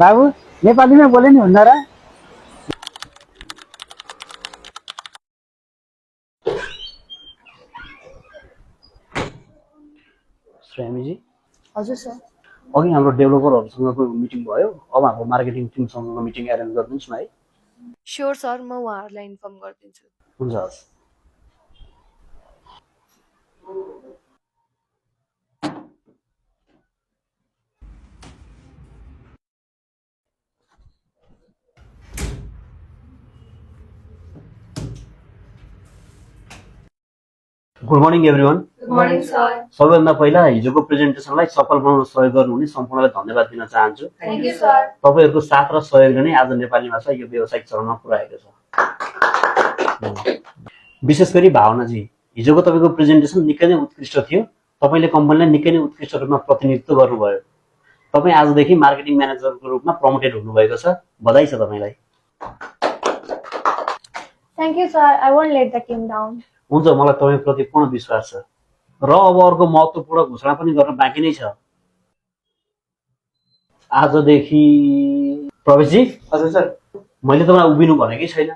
बाबु नेपालीमै बोले नि हुन्न र? स्वामीजी हजुर सर। अघि हाम्रो डेभलपरहरूसँगको मिटिङ भयो, अब हाम्रो मार्केटिङ टिमसँगको मिटिङ एरेन्ज गरिदिनुहोस् न है। स्योर सर, म उहाँहरूलाई इन्फर्म गरिदिन्छु। हुन्छ हस्। Good morning everyone. Good morning sir. सबैभन्दा पहिला हिजोको प्रेजेन्टेसनलाई सफल बनाउन सहयोग गर्नुहुने सम्पूर्णलाई धन्यवाद दिन चाहन्छु। Thank you sir. तपाईँहरूको साथ र सहयोगले नै आज नेपाली भाषा यो व्यावसायिक चरणमा पुर्याएको छ। विशेष गरी भावनाजी, हिजोको तपाईँको प्रेजेन्टेसन निकै नै उत्कृष्ट थियो। तपाईँले कम्पनीलाई निकै नै उत्कृष्ट रूपमा प्रतिनिधित्व गर्नुभयो। तपाईँ आजदेखि मार्केटिङ म्यानेजरको रूपमा प्रमोटेड हुनुभएको छ। बधाई छ तपाईँलाई। Thank you, sir. I won't let the team down. हुन्छ, मलाई तपाईँप्रति पूर्ण विश्वास छ र अब अर्को महत्त्वपूर्ण घोषणा पनि गर्न बाँकी नै छ। आजदेखि प्रवेशजी। हजुर सर। मैले तपाईँलाई उभिनु भनेकै छैन।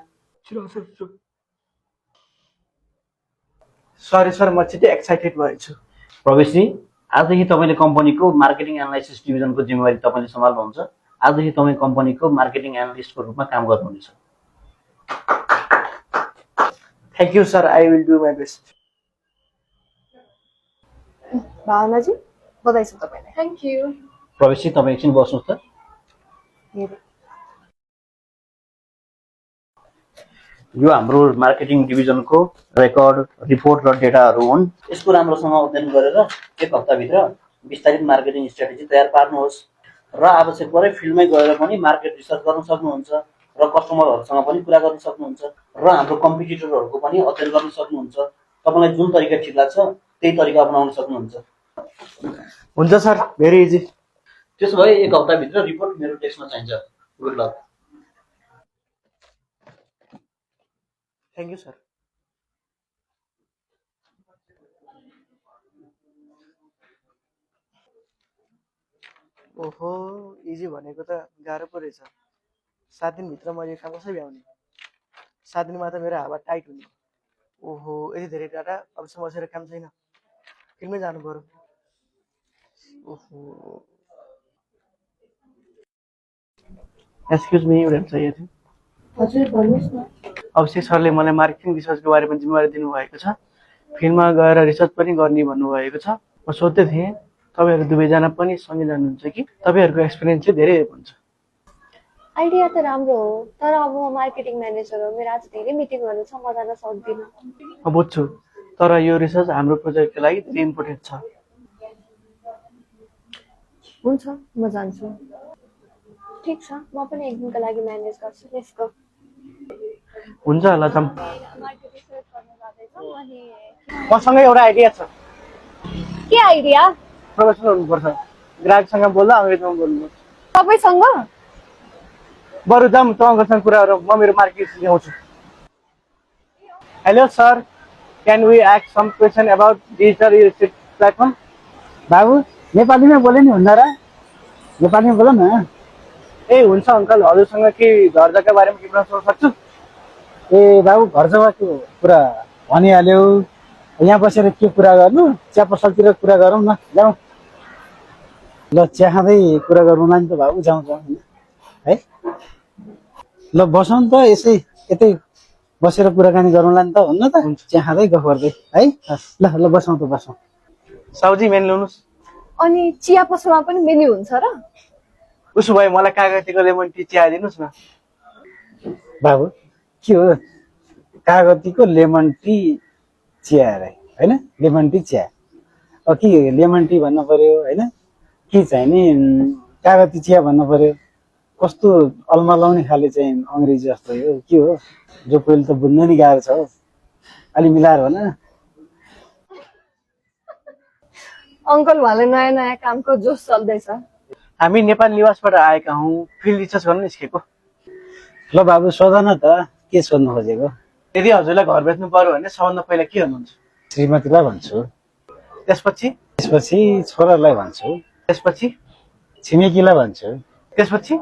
सरी सर, म छिटै एक्साइटेड भएछु। प्रवेशजी, आजदेखि तपाईँले कम्पनीको मार्केटिङ एनालाइसिस डिभिजनको जिम्मेवारी तपाईँले सम्हाल्नुहुन्छ। आजदेखि तपाईँ कम्पनीको मार्केटिङ एनालिस्टको रूपमा काम गर्नुहुनेछ। Thank you sir, I will do my best. भावनाजी, बधाई छ तपाईँलाई। Thank you. प्रवेशजी, तपाईँ एकछिन बस्नुहोस् त। यो हाम्रो मार्केटिङ डिभिजनको रेकर्ड, रिपोर्ट र डेटाहरू हुन्। यसको राम्रोसँग अध्ययन गरेर एक हप्ताभित्र विस्तारित मार्केटिङ स्ट्राटेजी तयार पार्नुहोस् र आवश्यक परे फिल्डमै गएर पनि मार्केट रिसर्च गर्न सक्नुहुन्छ र कस्टमरहरूसँग पनि कुरा गर्न सक्नुहुन्छ र हाम्रो कम्पिटिटरहरूको पनि अध्ययन गर्न सक्नुहुन्छ। तपाईँलाई जुन तरिका ठिक लाग्छ त्यही तरिका अपनाउन सक्नुहुन्छ। हुन्छ सर, भेरी इजी। त्यसो भए एक हप्ताभित्र रिपोर्ट मेरो टेक्स्टमा चाहिन्छ। Good lock. Thank you sir. ओहो, इजी भनेको त गाह्रो पो रहेछ। 7 दिनभित्र मैले काम कसरी भ्याउने? 7 दिनमा त मेरो हावा टाइट हुने। ओहो, यति धेरै डाटा अबसम्म बसेर काम छैन, फिल्ममै जानु पर्यो। ओहो, एक्सक्युज मी, एउटा चाहिएको थियो। हजुर, भन्नुहोस् न। अभिषेक सरले मलाई मार्केटिङ रिसर्चको बारेमा जिम्मेवारी दिनुभएको छ। फिल्डमा गएर रिसर्च पनि गर्ने भन्नुभएको छ। म सोध्दै थिएँ तपाईँहरू दुवैजना पनि सँगै जानुहुन्छ कि? तपाईँहरूको एक्सपिरियन्स चाहिँ धेरै हुन्छ। आइडिया त राम्रो हो, तर अब म मार्केटिङ म्यानेजर हो, मेरो आज धेरै मिटिङहरू छ, म जान सक्दिनँ। म बुझ्छु, तर यो रिसर्च हाम्रो प्रोजेक्टको लागि धेरै इम्पोर्टेन्ट छ। हुन्छ, म जान्छु। ठिक छ, म पनि एक दिनको लागि म्यानेज गर्छु। Let's go. हुन्छ, ल जाऊँ। मार्केट रिसर्च गर्न जाँदैछौँ अनि मसँग एउटा आइडिया छ। के आइडिया? प्रोफेसनल हुनुपर्छ, ग्राहकसँग बोल्दा अङ्ग्रेजीमा बोल्नु। तपाईँसँग? बरु जाऊँ, तपाईँसँग कुरा गरौँ, म मेरो मार्केट सिकाउँछु। Hello sir, can we ask some question about digital real estate platform? बाबु नेपालीमै बोले नि हुन्न र? नेपालीमै बोल न। ए हुन्छ अङ्कल, हजुरसँग के घर जग्गा बारेमा के प्रश्न सोध्न सक्छु? ए बाबु, घर जग्गाको कुरा भनिहाल्यौ, यहाँ बसेर के कुरा गर्नु? चिया पसलतिर कुरा गरौँ न, जाउँ। ल चिया खाँदै कुरा गरौँला नि त बाबु, जाउँ है। ल बसौँ त, यसै यतै बसेर कुराकानी गरौँला नि त, हुन्न त? चिया खाँदै गफ गर्दै है। ल ल बसौँ त, बसौँ। साउजी मेन ल्याउनुहोस्। अनि चिया पसलमा पनि मेन्यु हुन्छ र? उसो भए मलाई कागतीको लेमन टी चिया दिनुहोस् न। बाबु के हो, कागतीको लेमन टी चिया अरे होइन? लेमन टी चिया के लेमन टी भन्नु पर्यो होइन? के चाहिँ नि कागती चिया भन्नु पर्यो? कस्तो अल्मलाउने खाले चाहिँ अङ्ग्रेजी जस्तो हो, के हो? जो पहिले त बुझ्नु नि गाह्रो छ हौ, अलि मिलाएर भन। अङ्कल उहाँले नयाँ नयाँ कामको जोस चल्दैछ। हामी नेपाल निवासबाट आएका हौँ, फिल्ड रिसर्च गर्न निस्केको। ल बाबु सोध न त, के सोध्नु खोजेको? यदि हजुरलाई घर बेच्नु पर्यो भने सबभन्दा पहिला के गर्नुहुन्छ? श्रीमतीलाई भन्छु, त्यसपछि त्यसपछि छोरालाई भन्छु, त्यसपछि छिमेकीलाई भन्छु, त्यसपछि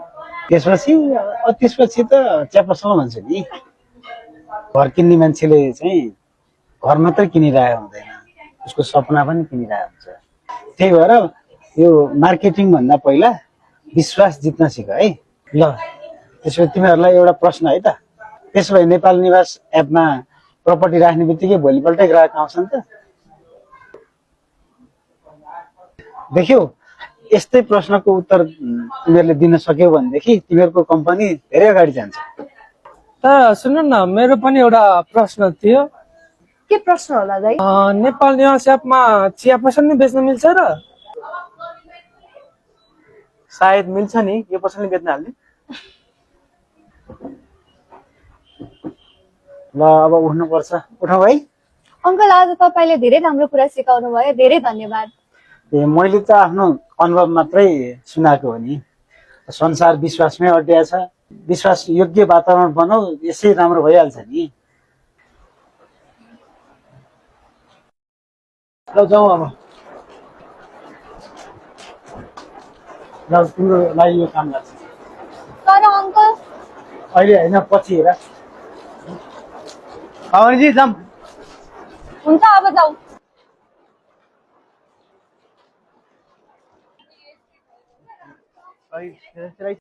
त्यसपछि त चिया पसल भन्छ नि। घर किन्ने मान्छेले चाहिँ घर मात्रै किनिरहेको हुँदैन, उसको सपना पनि किनिरहेको हुन्छ। त्यही भएर यो मार्केटिङ भन्दा पहिला विश्वास जित्न सिक है। ल त्यसो तिमीहरूलाई एउटा प्रश्न है त, त्यसो भए नेपाल निवास एपमा प्रपर्टी राख्ने बित्तिकै भोलिपल्टै ग्राहक आउँछन् त? देख्यौ, यस्तै प्रश्नको उत्तर तिमीहरूले दिन सक्यौ भनेदेखि तिमीहरूको कम्पनी धेरै अगाडि जान्छ। तर सुन्नु न, मेरो पनि एउटा प्रश्न थियो। के प्रश्न होला दाइ? नेपाल निवास एपमा चिया पसल नि बेच्न मिल्छ र? सायद मिल्छ नि, यो पसलले बेच्न हाल्ने। ल अब उठ्नुपर्छ, उठौँ है। अङ्कल आज तपाईँले धेरै राम्रो कुरा सिकाउनु भयो, धेरै धन्यवाद। मैले त आफ्नो अनुभव मात्रै सुनाएको हो नि। संसार विश्वासमै अड्डिया छ, विश्वास योग्य वातावरण बनाऊ, यसै राम्रो भइहाल्छ नि। ल जाउँ अब। ल तिम्रो लागि यो काम लाग्छ। तर अङ्कल अहिले होइन, पछि हेर। पावनजी जाम। हुन्छ, अब जाउँ। भाइ